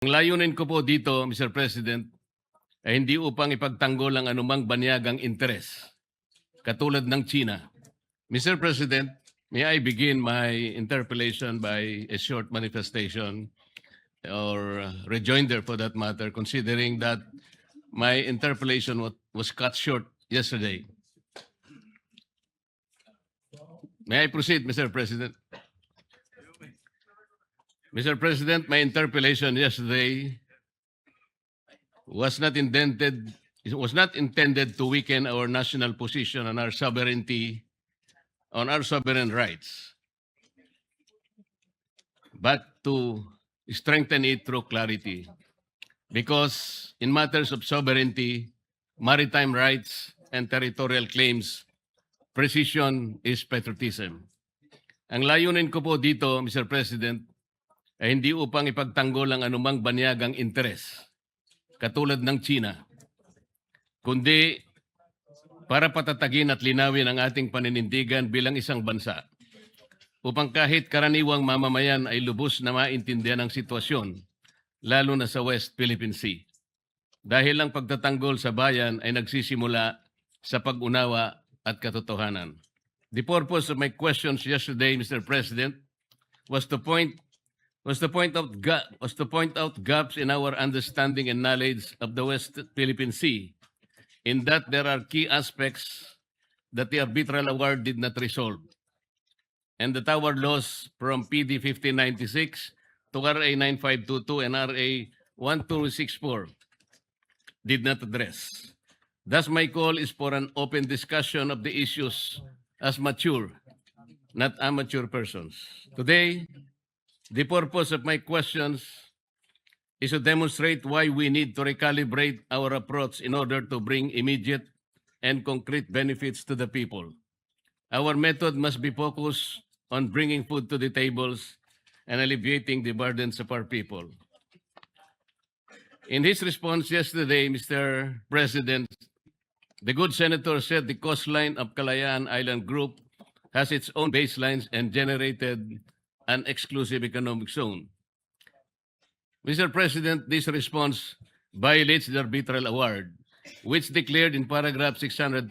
Ang layunin ko po dito, Mr. President, ay hindi upang ipagtanggol ang anumang banyagang interes, katulad ng China. Mr. President, may I begin my interpellation by a short manifestation or rejoinder for that matter, considering that my interpellation was cut short yesterday. May I proceed, Mr. President? Mr. President, my interpellation yesterday was not intended to weaken our national position on our sovereignty, on our sovereign rights, but to strengthen it through clarity. Because in matters of sovereignty, maritime rights, and territorial claims, precision is patriotism. Ang layunin ko po dito, Mr. President, ay hindi upang ipagtanggol ang anumang banyagang interes, katulad ng China, kundi para patatagin at linawin ang ating paninindigan bilang isang bansa, upang kahit karaniwang mamamayan ay lubos na maintindihan ang sitwasyon, lalo na sa West Philippine Sea. Dahil ang pagtatanggol sa bayan ay nagsisimula sa pag-unawa at katotohanan. The purpose of my questions yesterday, Mr. President, was to point out gaps in our understanding and knowledge of the West Philippine Sea, in that there are key aspects that the arbitral award did not resolve, and that our laws from PD 1596 to RA 9522 and RA 1264 did not address. Thus, my call is for an open discussion of the issues as mature, not amateur persons. Today, the purpose of my questions is to demonstrate why we need to recalibrate our approach in order to bring immediate and concrete benefits to the people. Our method must be focused on bringing food to the tables and alleviating the burdens of our people. In his response yesterday, Mr. President, the good senator said the coastline of Kalayaan Island Group has its own baselines and generated an exclusive economic zone. Mr. President, this response violates the arbitral award, which declared in paragraph 626,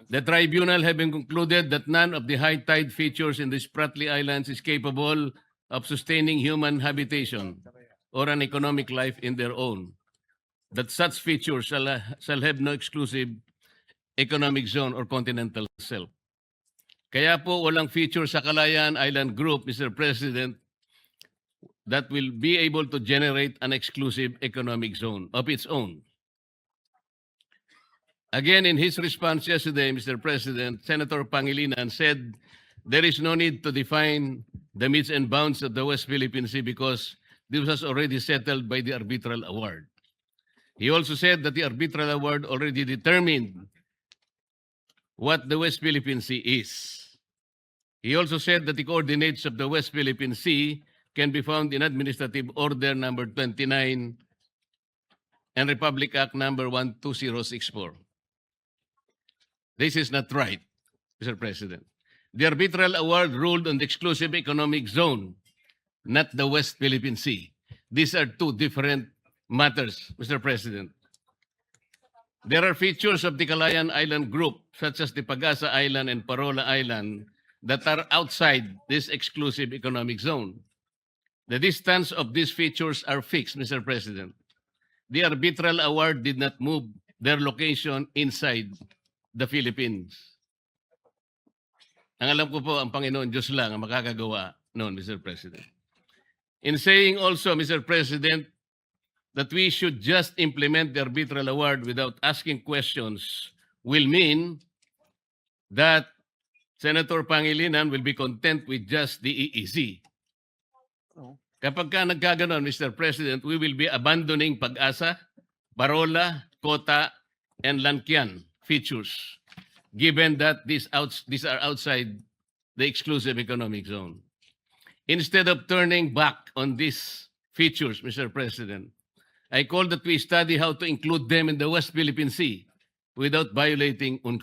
the tribunal having concluded that none of the high tide features in the Spratly Islands is capable of sustaining human habitation or an economic life in their own, that such features shall have no exclusive economic zone or continental shelf. Kaya po walang feature sa Kalayaan Island Group, Mr. President, that will be able to generate an exclusive economic zone of its own. Again, in his response yesterday, Mr. President, Senator Pangilinan said there is no need to define the metes and bounds of the West Philippine Sea because this was already settled by the arbitral award. He also said that the arbitral award already determined what the West Philippine Sea is. He also said that the coordinates of the West Philippine Sea can be found in Administrative Order number 29 and Republic Act number 12064. This is not right, Mr. President. The arbitral award ruled on the exclusive economic zone, not the West Philippine Sea. These are two different matters, Mr. President. There are features of the Kalayaan Island Group, such as the Pagasa Island and Parola Island, that are outside this exclusive economic zone. The distance of these features are fixed, Mr. President. The arbitral award did not move their location inside the Philippines. Ang alam ko po, ang Panginoon Diyos lang ang makakagawa noon, Mr. President. In saying also, Mr. President, that we should just implement the arbitral award without asking questions will mean that Senator Pangilinan will be content with just the EEZ. Kapag ka nagkaganon, Mr. President, we will be abandoning Pag-asa, Parola, Kota, and Lankian features, given that these are outside the exclusive economic zone. Instead of turning back on these features, Mr. President, I call that we study how to include them in the West Philippine Sea without violating UNCLOS.